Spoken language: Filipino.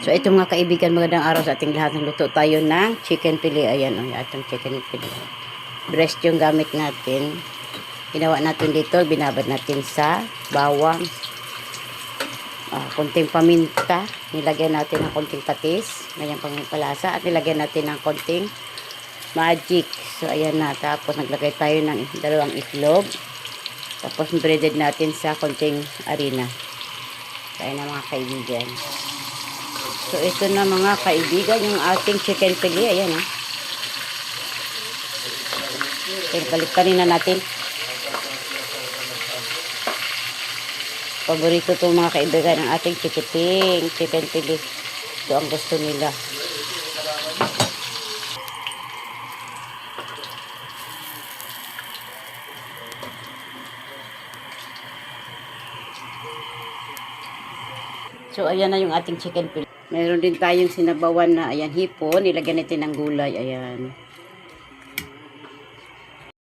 So ito mga kaibigan, magandang araw sa ating lahat. Nagluto tayo ng chicken pili. Ayan, yung atong chicken pili. Breast yung gamit natin. Ginawa natin dito, binabad natin sa bawang. Konting paminta. Nilagyan natin ng konting patis. Ganyan pangpalasa. At nilagyan natin ng konting magic. So ayan na. Tapos naglagay tayo ng 2 itlog. Tapos breaded natin sa konting harina. Kaya na mga kaibigan. So, ito na mga kaibigan, yung ating chicken pili. Ayan, ha. Balik-balikan na natin. Paborito itong mga kaibigan ng ating chicken pili. Ito ang gusto nila. So, ayan na yung ating chicken pili. Meron din tayong sinabawan na, ayan, hipon. Nilagyan natin ng gulay, ayan.